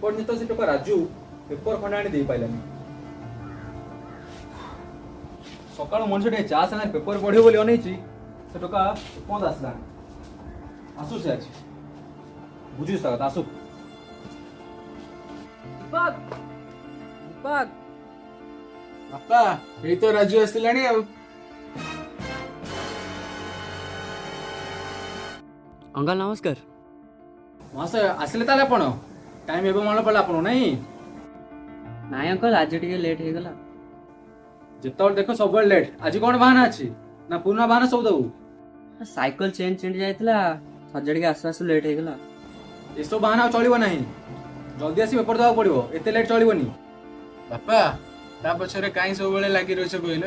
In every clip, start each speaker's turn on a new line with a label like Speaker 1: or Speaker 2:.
Speaker 1: ଏପର୍ଯ୍ୟନ୍ତ ସେ ଟୋକା ରାଜୁ ପେପର ଖଣ୍ଡେ ଆଣି ଦେଇ ପାଇଲାନି। ସକାଳୁ ମଣିଷ ଟିକେ ଚା ସାଙ୍ଗରେ ପେପର ପଢିବ ବୋଲି ଅନେଇଛି, ସେ ଟୋକା ଏପର୍ଯ୍ୟନ୍ତ ଆସିଲାନି। ଆସୁ ସେ ଆଜି ବୁଝୁଛି ତା କଥା, ଆସୁ।
Speaker 2: ବାପା ଏଇ ତ ରାଜୁ ଆସିଲାଣି ଆଉ।
Speaker 3: ଅଙ୍କଲ ନମସ୍କାର।
Speaker 1: ମାସ ଆସିଲେ ତାହେଲେ ଆପଣ? ଟାଇମ୍ ଏବେ ମନେ ପଡ଼ିଲା ଆପଣ ନାଇଁ?
Speaker 3: ନାଇଁ ଅଙ୍କଲ, ଆଜି ଟିକେ ଲେଟ୍ ହେଇଗଲା।
Speaker 1: ଯେତେବେଳେ ଦେଖ ସବୁବେଳେ ଲେଟ୍। ଆଜି କଣ ବାହାନା ଅଛି? ନା ପୁରୁଣା ବାହାନା ସବୁ ଦବୁ?
Speaker 3: ସାଇକେଲ ଚେନ୍ ଛିଣ୍ଡି ଯାଇଥିଲା, ସଜାଡ଼ିକି ଆସୁ ଆସୁ ଲେଟ୍ ହେଇଗଲା।
Speaker 1: ଏସବୁ ବାହାନା ଆଉ ଚଳିବ ନାହିଁ। ଜଲ୍ଦି ଆସି ପେପର ଦେବାକୁ ପଡ଼ିବ, ଏତେ ଲେଟ୍ ଚଳିବନି।
Speaker 2: ବାପା ତା ପଛରେ କାହିଁ ସବୁବେଳେ ଲାଗି ରହିଛ କହିଲ?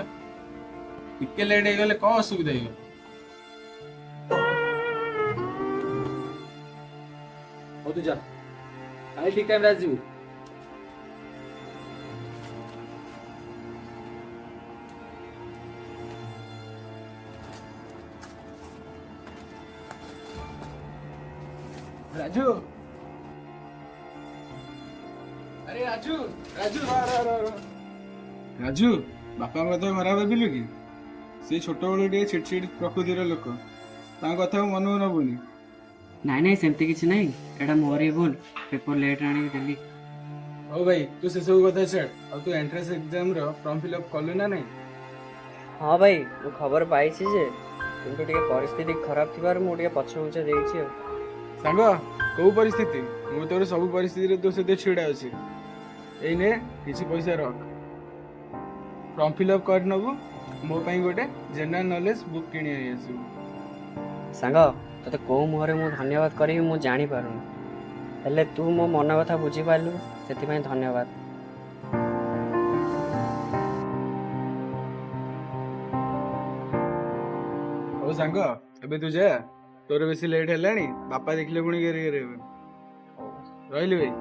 Speaker 2: ଟିକେ ଲେଟ୍ ହେଇଗଲେ କଣ ଅସୁବିଧା ହେଇଗଲା?
Speaker 1: ହଉ ତୁ ଯା, କାଲି ଠିକ୍ ଟାଇମ୍ରେ ଆସିଯିବୁ।
Speaker 2: ରାଜୁ, ଆରେ ରାଜୁ, ରାଜୁ ରାଜୁ, ବାପାଙ୍କ କଥା ଖରାପ ଭାବିଲୁ କି? ସେ ଛୋଟବେଳୁ ଟିକେ ଛିଟଛିଟ ପ୍ରକୃତିର ଲୋକ, ତାଙ୍କ କଥା ମନକୁ ନବୁନି।
Speaker 3: ନାଇଁ ନାଇଁ, ସେମିତି କିଛି ନାହିଁ, ଏଇଟା ମୋରି ଭୁଲ, ପେପର ଲେଟ୍ ଆଣିକି ଦେଲି।
Speaker 2: ହଉ ଭାଇ, ତୁ ସେସବୁ କଥା ଛାଡ। ଆଉ ତୁ ଏଣ୍ଟ୍ରାନ୍ସ ଏକ୍ଜାମର ଫର୍ମ ଫିଲ୍ଅପ୍ କଲୁ ନା ନାଇଁ?
Speaker 3: ହଁ ଭାଇ, ମୁଁ ଖବର ପାଇଛି ଯେ, କିନ୍ତୁ ଟିକେ ପରିସ୍ଥିତି ଖରାପ ଥିବାରୁ ମୁଁ ଟିକେ ପଛଘୁଞ୍ଚା ଦେଇଛି ଆଉ।
Speaker 2: ସାଙ୍ଗ, କୋଉ ପରିସ୍ଥିତି? ମୁଁ ତୋର ସବୁ ପରିସ୍ଥିତିରେ ତୋ ସହିତ ଛିଡା ଅଛି। ଏଇ ନେ, କିଛି ପଇସା ରଖ, ଫର୍ମ ଫିଲ୍ଅପ୍ କରିନେବୁ। ମୋ ପାଇଁ ଗୋଟେ ଜେନେରାଲ ନଲେଜ ବୁକ୍ କିଣି ଆଣି ଆସିବୁ।
Speaker 3: ସାଙ୍ଗ, ତତେ କୋଉ ମୁହଁରେ ମୁଁ ଧନ୍ୟବାଦ କରିବି ମୁଁ ଜାଣିପାରୁନି, ହେଲେ ତୁ ମୋ ମନ କଥା ବୁଝିପାରିଲୁ, ସେଥିପାଇଁ ଧନ୍ୟବାଦ।
Speaker 2: ହଉ ସାଙ୍ଗ, ଏବେ ତୁ ଯା, ତୋର ବେଶୀ ଲେଟ୍ ହେଲାଣି, ବାପା ଦେଖିଲେ ପୁଣି ଗେରେ ଗେରେ ହେବେ। ରହିଲି ଭାଇ।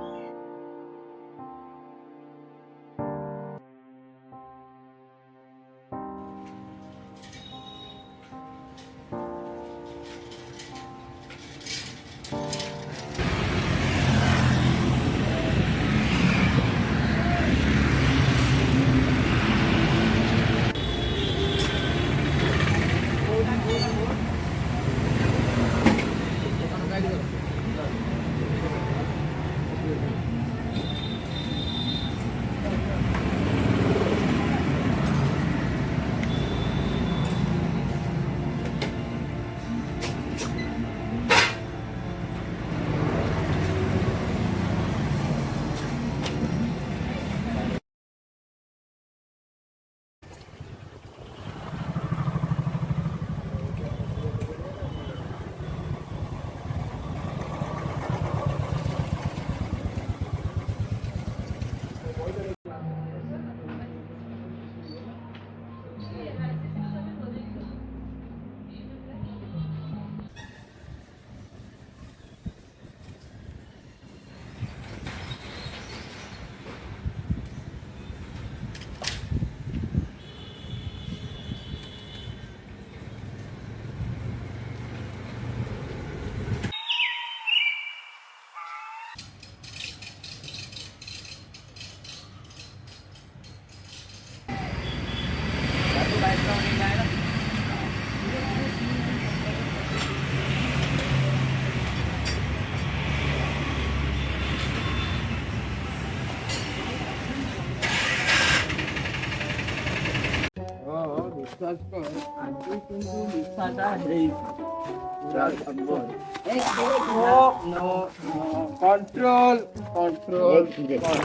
Speaker 2: कंट्रोल कंट्रोल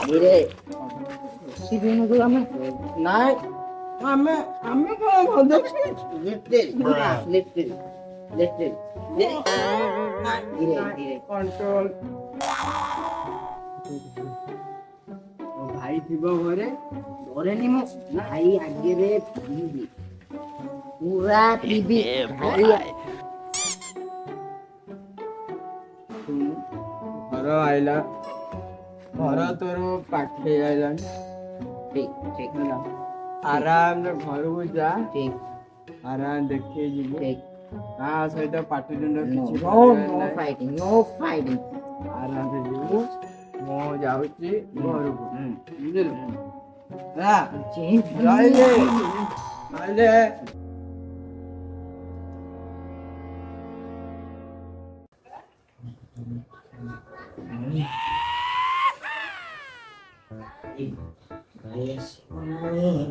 Speaker 4: धीरे
Speaker 2: नाइ आमे आमे काय भदक
Speaker 4: लिफ्ट धीरे
Speaker 2: कंट्रोल
Speaker 4: भाई थिबो घरे डरेनी मो भाई आगे रे पीबी पूरा पीबी भाई
Speaker 2: घर आइला घर तोर पाखे आइला
Speaker 4: ठीक ठीक
Speaker 2: आराम रे घर को जा
Speaker 4: ठीक
Speaker 2: आराम देखे जीवो
Speaker 4: ठीक
Speaker 2: ता सहित पाटिदंड
Speaker 4: नो
Speaker 2: किछि
Speaker 4: नो नो फाइटिंग
Speaker 2: आराम से जीवो मो जाउची घर को बुझिल रा राइले आइले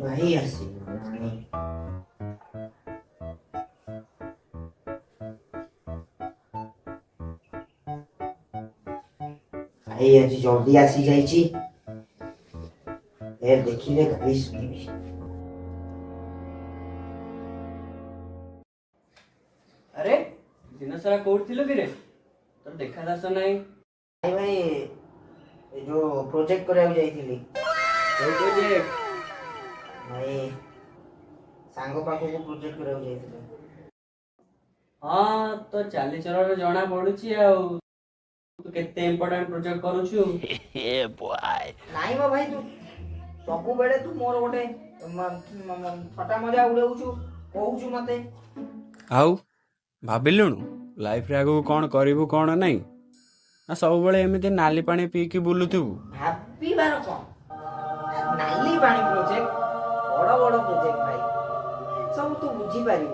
Speaker 4: भाई आसी भाई आज जल्दी आसी जाइची ए देखिले गाड़ी सुनिबी
Speaker 3: अरे दिन सारा कोउठ थिलो कि रे तो देखा दास नाही
Speaker 4: भाई भाई ए जो प्रोजेक्ट कराया जाइथिली
Speaker 3: कोई प्रोजेक्ट
Speaker 4: भाई सांग पाखो को प्रोजेक्ट कराया जाइथिली
Speaker 3: हां तो चाली चरण जणा पडुची आ तू केते इंपोर्टेंट प्रोजेक्ट करूछु
Speaker 4: ନାଇଁ ମ ଭାଇ ତୁ ସବୁବେଳେ ତୁ ମୋର ଗୋଟେ ଛୋଟା ମଜା ଉଡଉଛୁ କହୁଛୁ ମତେ
Speaker 5: ଆଉ ଭାବିଲୁଣୁ ଲାଇଫରେ ଆଗକୁ କ'ଣ କରିବୁ କ'ଣ ନାହିଁ ନା ସବୁବେଳେ ଏମିତି ନାଲି ପାଣି ପିଇକି ବୁଲୁଥିବୁ
Speaker 4: ଭାବିବାର କଣ ନାଲି ପାଣି ପ୍ରୋଜେକ୍ଟ ବଡ ବଡ ପ୍ରୋଜେକ୍ଟ ଭାଇ ସବୁ ତୁ ବୁଝିପାରିବ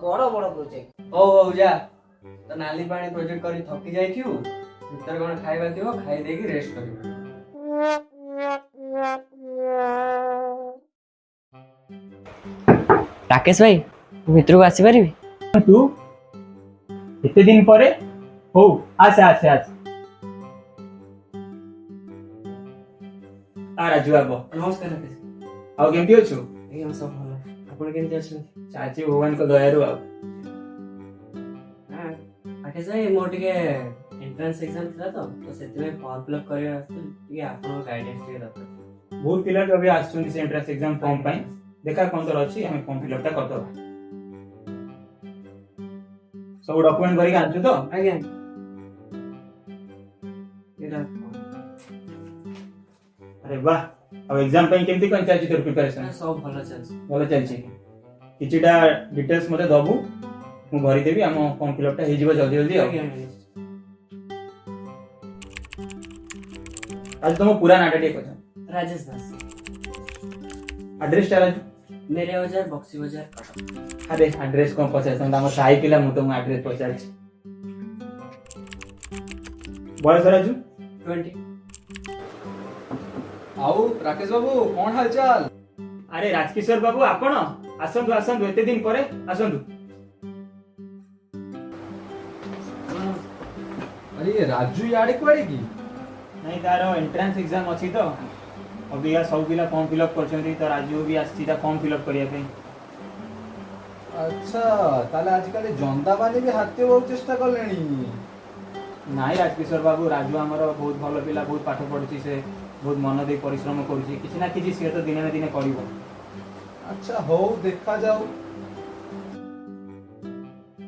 Speaker 4: ବଡ ବଡ ପ୍ରୋଜେକ୍ଟ
Speaker 3: ହଉ ହଉ ଯା ତ ନାଲି ପାଣି ପ୍ରୋଜେକ୍ଟ କରି ଥକି ଯାଇଥିବୁ ଭିତରେ କ'ଣ ଖାଇବା ଥିବ ଖାଇ ଦେଇକି ରେଷ୍ଟ କରିବୁ ରାକେଶ ଭାଇ ଭିତରକୁ ଆସିପାରିବି
Speaker 6: तू एते दिन परे हो आसे आसे आसे आ राजू आबो
Speaker 3: ନମସ୍କାର ରାକେଶ
Speaker 6: ଆଉ କେମିତି ଅଛୁ
Speaker 3: ଆଜ୍ଞା ସବୁ ଭଲ ଆପଣ କେମିତି ଅଛନ୍ତି
Speaker 6: ଚାଚି ଭଗବାନଙ୍କ ଦୟାରୁ ଆଉ
Speaker 3: ରାକେଶ ଭାଇ ମୋର ଟିକେ ଏଣ୍ଟ୍ରାନ୍ସ ଏକ୍ଜାମ ଥିଲା ତ ସେଥିପାଇଁ ଫର୍ମ ଫିଲ୍ଅପ୍ କରିବା ଆସିଥିଲି ଟିକେ ଆପଣଙ୍କ ଗାଇଡାନ୍ସ ଟିକେ ଦରକାର
Speaker 6: ବହୁତ ପିଲା ବି ଏବେ ଆସୁଛନ୍ତି ସେ ଏଣ୍ଟ୍ରାନ୍ସ ଏକ୍ଜାମ ଫର୍ମ ପାଇଁ ଦେଖା କ'ଣ ତୋର ଅଛି ଆମେ ଫର୍ମ ଫିଲ୍ଅପ୍ ଟା କରିଦେବା ସବୁ ଡକୁମେଣ୍ଟ କରିକି ଆଣିଛୁ ତ
Speaker 3: ଆଜ୍ଞା ଏଇଟା
Speaker 6: ଆରେ ବାହ ଆଉ ଏକ୍ଜାମ ପାଇଁ କେମିତି କ'ଣ ଚାଲିଛି ତୋର ପ୍ରିପାରେସନ
Speaker 3: ସବୁ ଭଲ ଚାଲିଛି
Speaker 6: ଭଲ ଚାଲିଛି କିଛିଟା ଡିଟେଲ୍ସ ମୋତେ ଦବୁ ମୁଁ ଭରିଦେବି ଆମ ଫର୍ମ ଫିଲ୍ଅପ୍ ଟା ହେଇଯିବ ଜଲ୍ଦି ଜଲ୍ଦି ଆଉ
Speaker 3: ଆଜ୍ଞା
Speaker 6: आज तुम पूरा नाटा टे कह
Speaker 3: राजेश दास
Speaker 6: एड्रेस टा राजू
Speaker 3: मेरे बाजार बक्सी बाजार कटक
Speaker 6: अरे एड्रेस कौन पचार तुम हम साई पिला मु तुम एड्रेस पचार बयस राजू
Speaker 3: 20
Speaker 1: ଆଉ ରାକେଶ ବାବୁ କ'ଣ ହାଲଚାଲ?
Speaker 6: अरे राजकिशोर बाबू आपण आसंतु आसंतु एते दिन परे आसंतु
Speaker 1: ଆରେ ରାଜୁ ଇଆଡେ କୁଆଡେ କି?
Speaker 6: नहीं तार एंट्रेंस एग्जाम अच्छी तो अबिका सब पिला फॉर्म फिलअप करछंती तो राजू भी आसी ता फॉर्म फिलअप करिया पे
Speaker 1: ଆଚ୍ଛା ତାହେଲେ ଆଜିକାଲି ଜନ୍ଦାମାନେ ବି ହାତେ ବହୁତ ଚେଷ୍ଟା କଲେଣି।
Speaker 6: ନାଇଁ ରାଜକିଶୋର ବାବୁ ରାଜୁ ଆମର ବହୁତ ଭଲ ପିଲା ବହୁତ ପାଠ ପଢୁଛି ସେ ବହୁତ ମନ ଦେଇ ପରିଶ୍ରମ କରୁଛି କିଛି ନା କିଛି ସିଏ ତ ଦିନେ ନା ଦିନେ କରିବ
Speaker 1: ଆଚ୍ଛା ହଉ ଦେଖାଯାଉ।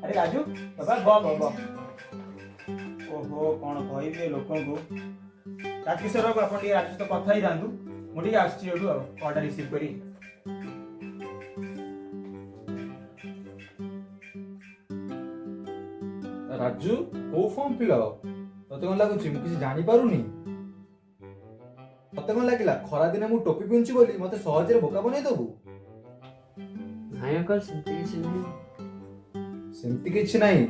Speaker 6: अरे राजू बाबा ब ब ओहो कौन कहबे लोकंकु राजकिशोर बाबू आपण टिके राजू तो कथा ही जांतु मु टिके आछी एडू आ ऑर्डर रिसीव करी
Speaker 1: ରାଜୁ କୋଉ ଫର୍ମ ଫିଲଅପ? ତତେ କ'ଣ ଲାଗୁଛି ମୁଁ କିଛି ଜାଣିପାରୁନି? ମତେ କ'ଣ ଲାଗିଲା ଖରାଦିନେ ମୁଁ ଟୋପି ପିନ୍ଧୁଛି ବୋଲି ମତେ ସହଜରେ ବୋକା ବନେଇ ଦବୁ?
Speaker 3: ନାଇଁ ଅଙ୍କଲ ସେମିତି କିଛି ନାହିଁ
Speaker 1: ସେମିତି କିଛି ନାହିଁ।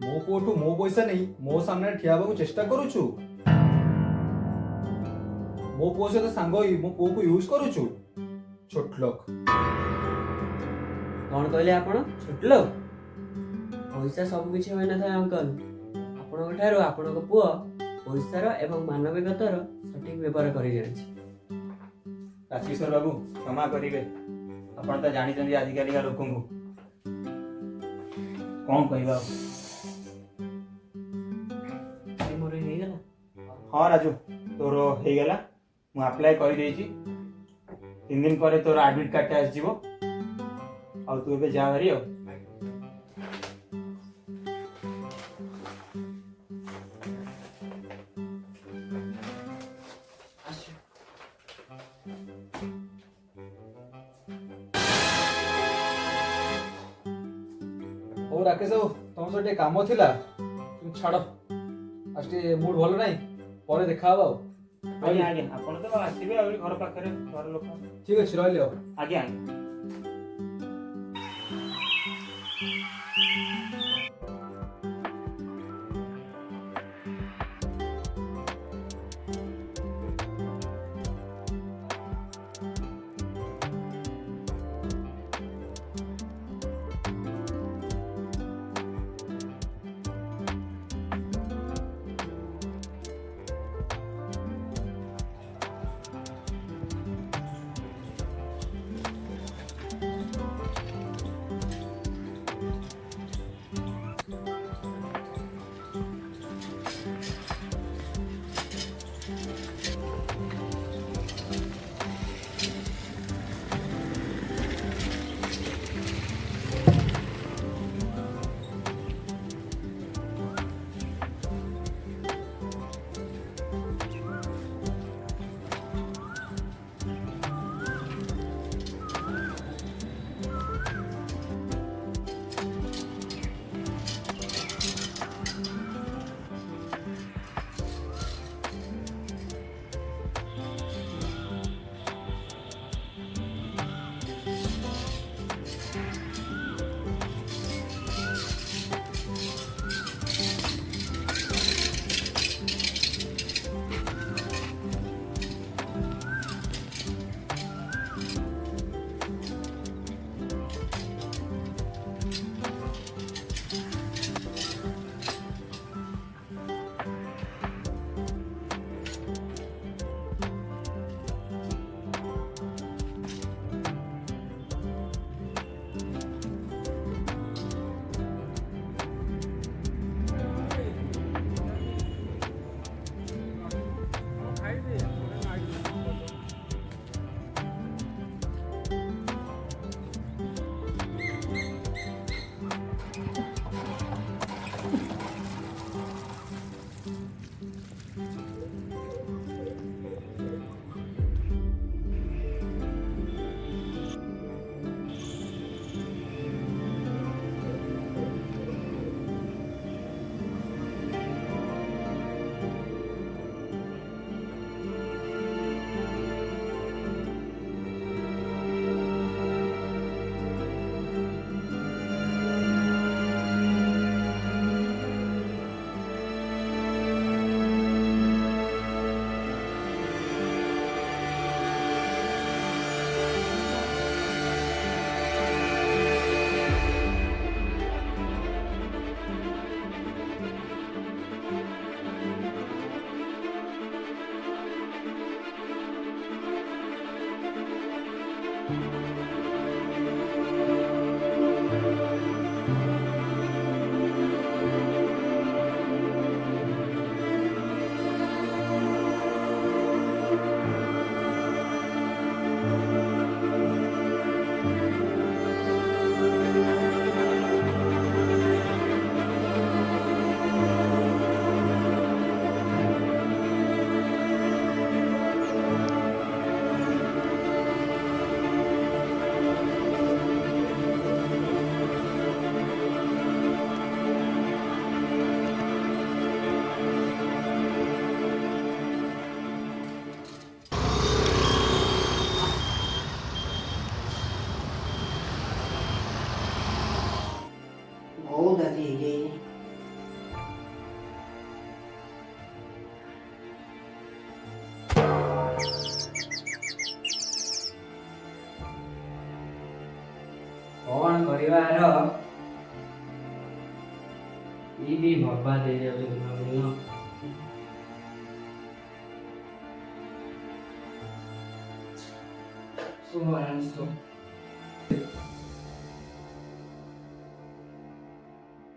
Speaker 1: ମୋ ପୁଅଠୁ ମୋ ପଇସା ନେଇ ମୋ ସାମ୍ନାରେ ଠିଆ ହେବାକୁ ଚେଷ୍ଟା କରୁଛୁ। ମୋ ପୁଅ ସହିତ ସାଙ୍ଗ ହୋଇ ମୋ ପୁଅକୁ ୟୁଜ କରୁଛୁ। ଛୋଟ ଲୋକ।
Speaker 3: କ'ଣ କହିଲେ ଆପଣ ଛୋଟ ଲୋକ? ହଉ ପଇସା ସବୁ କିଛି ହୋଇନଥାଏ ଅଙ୍କଲ। ଆପଣଙ୍କ ଠାରୁ ଆପଣଙ୍କ ପୁଅ ପଇସାର ଏବଂ ମାନବିକତାର ସଠିକ ବ୍ୟବହାର କରି ଜାଣିଛି।
Speaker 6: ରାଜକିଶୋର ବାବୁ କ୍ଷମା କରିବେ, ଆପଣ ତ ଜାଣିଛନ୍ତି ଆଜିକାଲିକା ଲୋକଙ୍କୁ କ'ଣ କହିବା ଆଉ।
Speaker 3: ଭାଇ ମୋର ହେଇଗଲା।
Speaker 6: ହଁ ରାଜୁ, ତୋର ହେଇଗଲା, ମୁଁ ଆପ୍ଲାଏ କରିଦେଇଛି। 3 ଦିନ ପରେ ତୋର ଆଡମିଟ୍ କାର୍ଡଟା ଆସିଯିବ। ଆଉ ତୁ ଏବେ ଯା ଭାରି ଆଉ।
Speaker 1: ହଉ ରାକେଶ ବାବୁ, ତମ ସହ ଟିକେ କାମ ଥିଲା, তুমি ଛାଡ଼। ଆଜି ଟିକେ ମୁଡ୍ ଭଲ ନାହିଁ, ପରେ ଦେଖା ହବା ଆଉ।
Speaker 6: ଆଜ୍ଞା ଆଜ୍ଞା, ଆପଣ ତ ଆସିବେ ଆହୁରି ଘର ପାଖରେ, ଘର ଲୋକ।
Speaker 1: ଠିକ ଅଛି, ରହିଲି ଆଉ।
Speaker 6: ଆଜ୍ଞା ଆଜ୍ଞା।
Speaker 4: बहुत अभी है
Speaker 3: କଣ କରିବାର ये भी बर्बाद हो जाए दिनों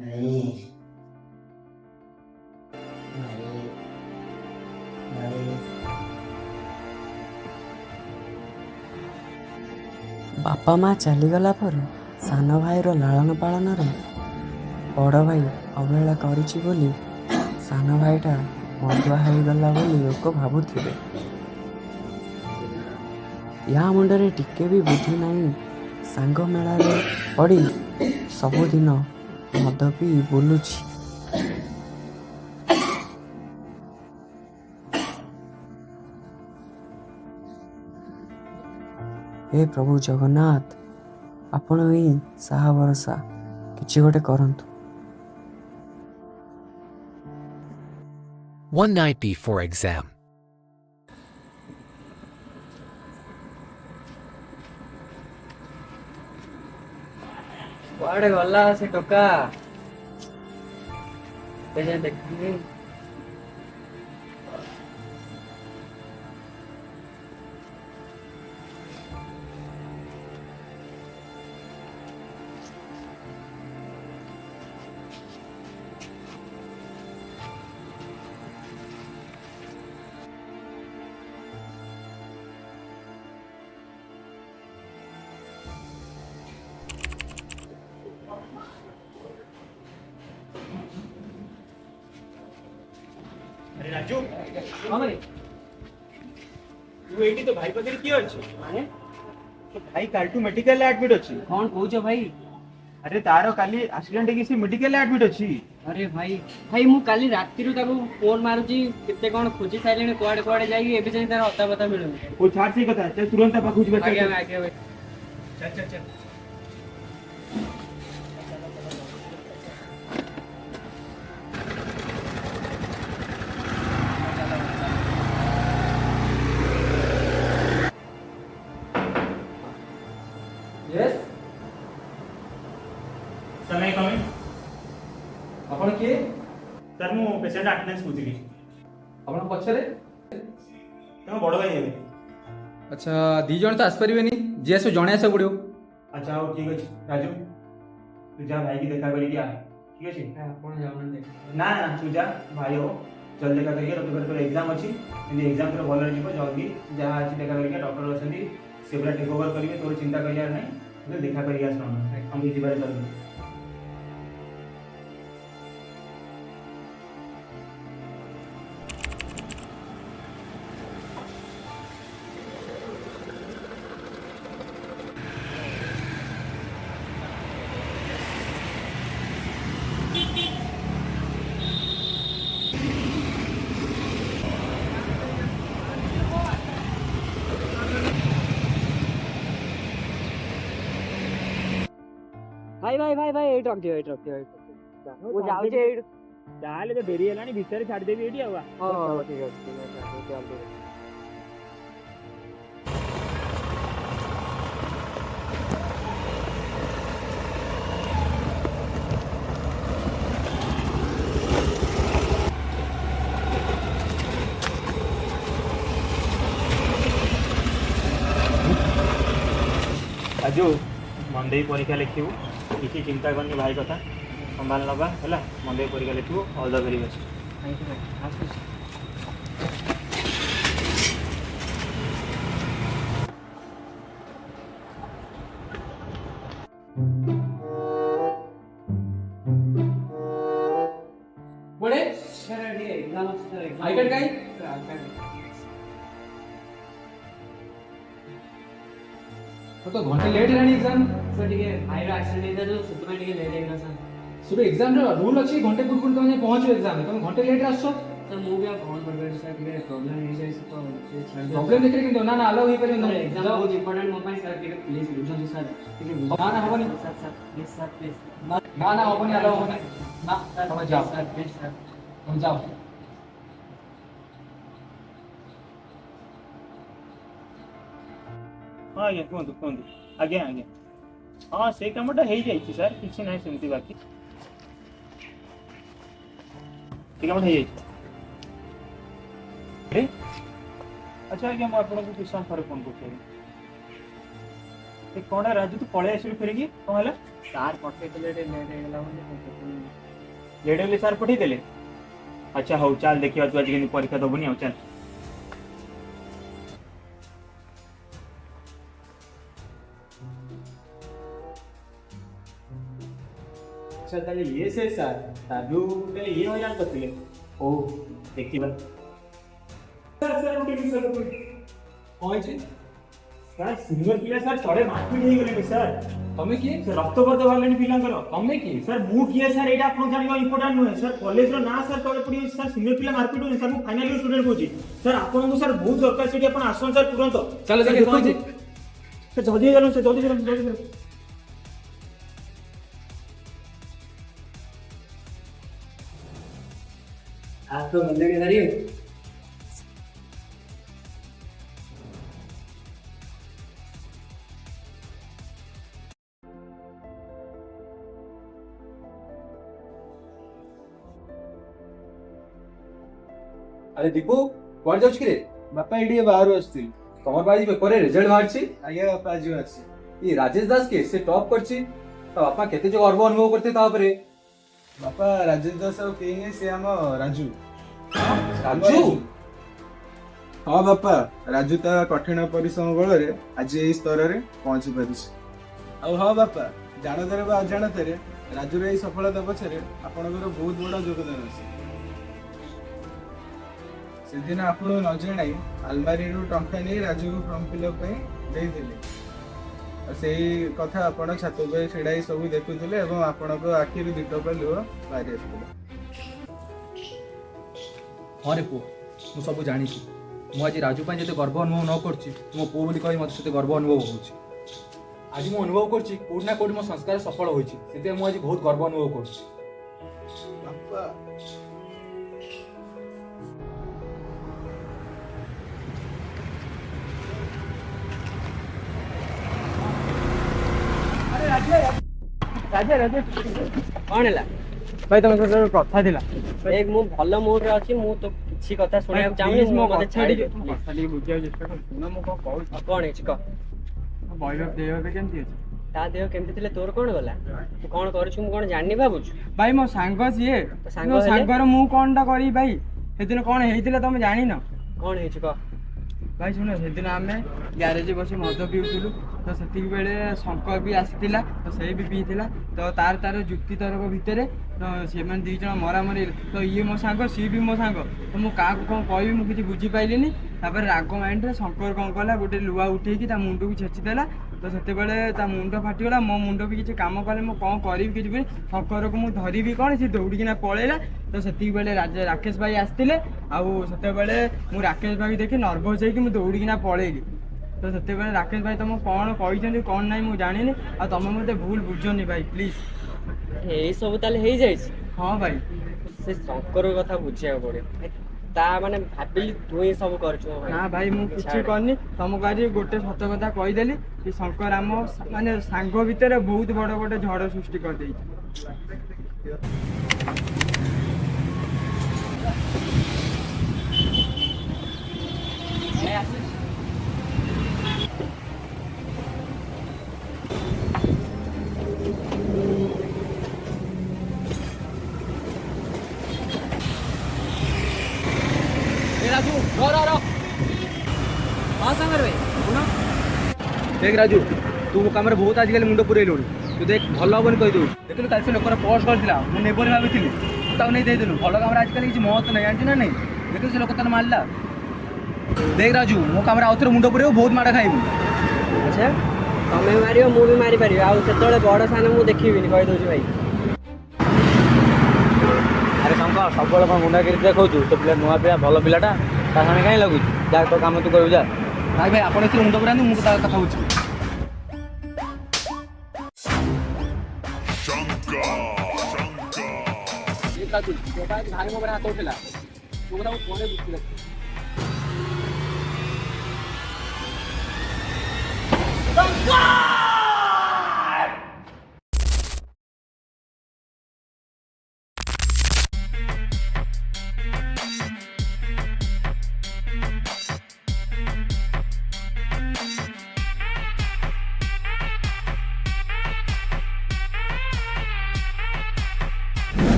Speaker 4: नहीं नहीं नहीं
Speaker 3: ବାପା ମା ଚାଲିଗଲା ପରେ ସାନ ଭାଇର ଲାଳନ ପାଳନରେ ବଡ଼ ଭାଇ ଅବହେଳା କରିଛି ବୋଲି ସାନ ଭାଇଟା ମଦୁଆ ହେଇଗଲା ବୋଲି ଲୋକ ଭାବୁଥିବେ। ୟା ମୁଣ୍ଡରେ ଟିକେ ବି ବୁଦ୍ଧି ନାହିଁ। ସାଙ୍ଗ ମେଳାରେ ପଡ଼ି ସବୁଦିନ ମଦ ପିଇ ବୁଲୁଛି। ହେ ପ୍ରଭୁ ଜଗନ୍ନାଥ, ଆପଣ ହିଁ ସାହା ଭରସା, କିଛି ଗୋଟେ କରନ୍ତୁ।
Speaker 7: 1 night before exam.
Speaker 3: କୁଆଡ଼େ ଗଲା ସେ ଟୋକା? ଦେଖିଲି
Speaker 6: अरे राजू
Speaker 3: ହଁ ଭାଇ
Speaker 6: तू एठी तो भाई पाखरे किए अछि
Speaker 3: ମାନେ
Speaker 6: तो भाई कालटू मेडिकल एडमिट अछि
Speaker 3: କ'ଣ କହୁଛ ଭାଇ?
Speaker 6: अरे तारो काली एक्सीडेंट की सी मेडिकल एडमिट अछि
Speaker 3: ଆରେ ଭାଇ ଭାଇ ମୁଁ କାଲି ରାତିରୁ ତାକୁ ଫୋନ୍ ମାରୁଛି, କେତେ କ'ଣ ଖୋଜି ସାରିଲେଣି, କୁଆଡ଼େ କୁଆଡ଼େ ଯାଇକି ଏବେ ଯାଇ ତାର ଅତାପତା मिलुନି।
Speaker 6: वो छाड़ से कथा चल तुरंत पाखु जिबा
Speaker 3: ଆଜ୍ଞା ଭାଇ ଆଜ୍ଞା ଭାଇ।
Speaker 6: चल चल चल
Speaker 1: यस
Speaker 6: समय कमी
Speaker 1: आपण किए
Speaker 6: सर मु पेशेंट अटेंडेंस बुझिली
Speaker 1: आपण पछरे
Speaker 6: तम बड़ भाई हेबे
Speaker 1: अच्छा दी जण तो आसपारे जीएस जणे आसे पड़ो।
Speaker 6: अच्छा हो ठीक अछि राजू तू जा भाई की देखा करी क्या ठीक अछि
Speaker 3: ଆପଣ ଯାଉନାହାନ୍ତି।
Speaker 6: ना ना तू जा भाई हो जल्दी देखा करिए रविवार पर एग्जाम अछि यदि एग्जाम तोर भल जिवो जल्दी जहाँ अछि देखा करिए डॉक्टर अछंती से पूरा टेक ओवर करिवे तोर चिंता करियार नहीं तो देखा करिए आसना हम जिबार जल्दी
Speaker 3: ଭାଇ ଭାଇ ଭାଇ ଭାଇ ଏଇଠି ରଖିଦିଅ ଏଇଠି ରଖିଦିଅ ମୁଁ ଯାଉଛି ଏଇଠି।
Speaker 6: ତାହେଲେ ତ ଡେରି ହେଲାଣି ଭିତରେ ଛାଡ଼ିଦେବି ଏଇଠି ଆଉ
Speaker 3: ହଁ ହଁ ଠିକ୍ ଅଛି ଠିକ୍ ଅଛି ଆପଣ ଜଲ୍ଦି।
Speaker 6: राजू मन दे परीक्षा लिखिबू किसी चिंता करनी भाई कथा संभाल नबा है मन दे परीक्षा लिखिबू all the very best
Speaker 3: thank you भाई आସୁଛି।
Speaker 1: बड़े
Speaker 3: सर ये एग्जाम ଅଛି सर एग्जाम
Speaker 1: आई कार्ड काई तो घंटे लेट है एग्जाम
Speaker 3: सर ଟିକେ ଭାଇର ଆକ୍ସିଡେଣ୍ଟ ହେଇଥିଲା ଯୋଉ ସେଥିପାଇଁ ଟିକେ ଲେଟ୍ ହେଇଗଲା ସାର୍।
Speaker 1: सुबह एग्जाम रे रूल अछि घंटे पूर्व तुम पहुंचो एग्जाम तुम घंटे लेट आसो
Speaker 3: सर ମୁଁ ବି ଆଉ କ'ଣ କରିପାରିବି ସାର୍, ଟିକେ ପ୍ରୋବ୍ଲେମ୍ ହେଇଯାଇଛି ତ ସେ ଛାଡ଼ି ଦିଅନ୍ତୁ।
Speaker 1: प्रॉब्लम देखरे कि ना ना अलाउ ही परियो
Speaker 3: ସାର୍ ଏକ୍ଜାମ୍ ବହୁତ ଇମ୍ପୋର୍ଟାଣ୍ଟ ମୋ ପାଇଁ ସାର୍, ଟିକେ ପ୍ଲିଜ୍ ବୁଝନ୍ତୁ ସାର୍, ଟିକେ
Speaker 1: ना ना होबनी
Speaker 3: sir sir please sir please
Speaker 1: ना ना होबनी अलाउ होबनी ना तुम जाओ
Speaker 3: ସାର୍ ପ୍ଲିଜ୍ ସାର୍।
Speaker 1: तुम जाओ
Speaker 6: हाँ आज्ञा कहतु कहतु आज्ञा आज्ञा हाँ से कमटा हो जाए सर किसी ना सेमती बाकी ठीक है मैं अच्छा आज्ञा मुझे आपको किस समय थोड़े फोन कर कौन है राजू तू पड़े आसलु फेरिकी कौन है
Speaker 3: ସାର୍ ପଠେଇଥିଲେ ଟିକେ ଲେଟ୍ ହେଇଗଲା ବୋଲି
Speaker 6: लेट होले सार पठे देले अच्छा हौ चल देखिए तू आज के परीक्षा दबुनी आ चल अच्छा ताले ये से सर राजू ताले ये हो जान करथिले ओ देखिबा सर सर उठी सर
Speaker 1: कौन छी
Speaker 6: सर सिनियर पिला सर थोड़े मारपीट हे गेले सर
Speaker 1: तमे किए
Speaker 6: सर रक्त वर्ध बाहरले पिलांकर
Speaker 1: तमे किए
Speaker 6: सर मु किए सर एटा आपन जानिबा इंपोर्टेंट नुहे सर कॉलेज रो ना सर तोले पड़ी सर सिनियर पिला मारपीट हो सर मु फाइनल ईयर स्टूडेंट होची सर आपन को सर बहुत दरकार सेठी आपन आसन सर तुरंत
Speaker 1: चलो जाके कौन छी
Speaker 6: सर जल्दी चलो सर जल्दी चलो जल्दी चलो
Speaker 4: आज तो बंदे के जरिए
Speaker 1: अरे दीपू कौन जाउछ कि रे
Speaker 2: बापा एडी बाहर आस्ती
Speaker 1: तमर बाजी पेपर रे रिजल्ट बाहरछि
Speaker 2: आज्ञा बापा आज आसी
Speaker 1: ई राजेश दास के से टॉप करछि तो बापा केते जो गर्व अनुभव करते ता परे
Speaker 2: बापा राजेश दास और केही से हम राजू
Speaker 1: राजू
Speaker 2: हाँ बापा राजू ता कठिन परिश्रम बल आज यही स्तर में पहुंची पारिछ हाँ बापा जानते बा अजाणत राजूर यही सफलता पछरे आपणकर बहुत बड़ा योगदान अच्छे से दिन आपण न जणाई आलमारी टंका नहीं राजू को फॉर्म फिलअप से कथा आपण छात पे छिड़ाई सब देखुले और आपण आखिर दुटका लुह बाहरी आसला
Speaker 1: हाँ रे पुओ मु सब जानी मु आज राजू पाई जते गर्व अनुभव न करछि मो पुओ बोली कहि मते सेते गर्व अनुभव होछि आज मु अनुभव करछि कोड ना कोड मो संस्कार सफल होइछि सेते मु आज बहुत गर्व अनुभव करछि
Speaker 2: बापा
Speaker 3: ରାଜା ରାଜା କ'ଣ ହେଲା
Speaker 2: भाई तुम सହିତ କଥା ଥିଲା
Speaker 3: ଏକ ମୁଁ ଭଲ ମୁଡରେ ଅଛି ମୁଁ ତ କିଛି କଥା ଶୁଣିବାକୁ ଚାହୁଁନି
Speaker 2: ମୋ
Speaker 3: ମତେ
Speaker 2: କଥା
Speaker 3: ଛାଡ଼ି
Speaker 2: ଟିକେ
Speaker 3: ଦିଅ
Speaker 2: କଥା ଟିକେ ବୁଝିବାକୁ ଚେଷ୍ଟା କର ଶୁଣ ମୁଁ କଣ କହୁଛି
Speaker 3: କ'ଣ ହେଇଛି କହ
Speaker 2: ବୈଭବ ଦେହ ଏବେ କେମିତି ଅଛି
Speaker 3: ତା ଦେହ କେମିତି ଥିଲେ ତୋର କ'ଣ ଗଲା ତୁ କ'ଣ କରୁଛୁ ମୁଁ କ'ଣ ଜାଣିନି ଭାବୁଛୁ
Speaker 2: ଭାଇ ମୋ ସାଙ୍ଗ ସିଏ
Speaker 3: ସାଙ୍ଗ
Speaker 2: ମୋ
Speaker 3: ହେଲେ?
Speaker 2: ସାଙ୍ଗର ମୁଁ କଣଟା କରିବି ଭାଇ ସେଦିନ କଣ ହେଇଥିଲା ତମେ ଜାଣିନ
Speaker 3: କ'ଣ ହେଇଛି କହ
Speaker 2: ଭାଇ ଶୁଣ ସେଦିନ ଆମେ ଗ୍ୟାରେଜ ବସି ମଦ ପିଉଥିଲୁ ତ ସେତିକି ବେଳେ ଶଙ୍କର ବି ଆସିଥିଲା ତ ସେ ବି ପିଇଥିଲା ତ ତାର ଯୁକ୍ତି ତର୍କ ଭିତରେ ତ ସେମାନେ ଦୁଇ ଜଣ ମରାମରି ତ ଇଏ ମୋ ସାଙ୍ଗ ସିଏ ବି ମୋ ସାଙ୍ଗ ତ ମୁଁ କାହାକୁ କ'ଣ କହିବି ମୁଁ କିଛି ବୁଝିପାରିଲିନି ତାପରେ ରାଗ ମାଇଣ୍ଡରେ ଶଙ୍କର କ'ଣ କଲା ଗୋଟେ ଲୁହା ଉଠେଇକି ତା ମୁଣ୍ଡକୁ ଛେଚିଦେଲା ତ ସେତେବେଳେ ତା ମୁଣ୍ଡ ଫାଟିଗଲା ମୋ ମୁଣ୍ଡ ବି କିଛି କାମ କଲେ ମୁଁ କ'ଣ କରିବି କିଛି ବି ଶଙ୍କରକୁ ମୁଁ ଧରିବି କ'ଣ ସେ ଦୌଡ଼ିକିନା ପଳେଇଲା ତ ସେତିକି ବେଳେ ରାକେଶ ଭାଇ ଆସିଥିଲେ ଆଉ ସେତେବେଳେ ମୁଁ ରାକେଶ ଭାଇ ଦେଖି ନର୍ଭସ୍ ହେଇକି ମୁଁ ଦୌଡ଼ିକିନା ପଳେଇଲି ତ ସେତେବେଳେ ରାକେଶ ଭାଇ ତମକୁ କ'ଣ କହିଛନ୍ତି କ'ଣ ନାହିଁ ମୁଁ ଜାଣିନି ଆଉ ତମେ ମୋତେ ଭୁଲ ବୁଝନି ଭାଇ ପ୍ଲିଜ୍
Speaker 3: ଏଇ ସବୁ ତାହେଲେ ହେଇଯାଇଛି
Speaker 2: ହଁ ଭାଇ
Speaker 3: ସେ ଶଙ୍କର କଥା ବୁଝିବାକୁ ପଡ଼ିବ ତା ମାନେ ଭାବିଲି ତୁ ହିଁ ସବୁ କରିଛୁ ମୋ
Speaker 2: ନା ଭାଇ ମୁଁ କିଛି କରିନି ତମକୁ ଆଜି ଗୋଟେ ସତ କଥା କହିଦେଲି କି ଶଙ୍କର ଆମ ମାନେ ସାଙ୍ଗ ଭିତରେ ବହୁତ ବଡ଼ ଗୋଟେ ଝଡ଼ ସୃଷ୍ଟି କରିଦେଇଛି
Speaker 1: राजू रो हाँ सांगर भाई सुन देख राजू तू मो काम बहुत आजिकल मुंड पुरेलु तू देख भल हेनी कहीदे देखिलु कल से लोकर पोस्ट करथिला मु नेबर भाभी तू नहीं देदेलु भल काम आजिकल किसी महत्व नहीं जानची ना नहीं देखिलु से लोक तने मारला देख राजू मो काम आउथरे मुंड पुरेउ बहुत माड़ खाइबु
Speaker 3: अच्छा तमें मारियो मु भी मारी पारियो आउ सेतळे बड़ सान मु देखिबिनी कहि दउची भाई
Speaker 1: अरे शंकर सब कौन गुंडागिरी देखु तो पिला नुआ पिला भल पिलाटा ता सामने कहीं लगुच जा तो काम तू करू जा भाई भाई आप मुंड पुरानी मुझे कथा बुझी भाई मोबाइल हाथ उठेला तू कथा फोन बुझी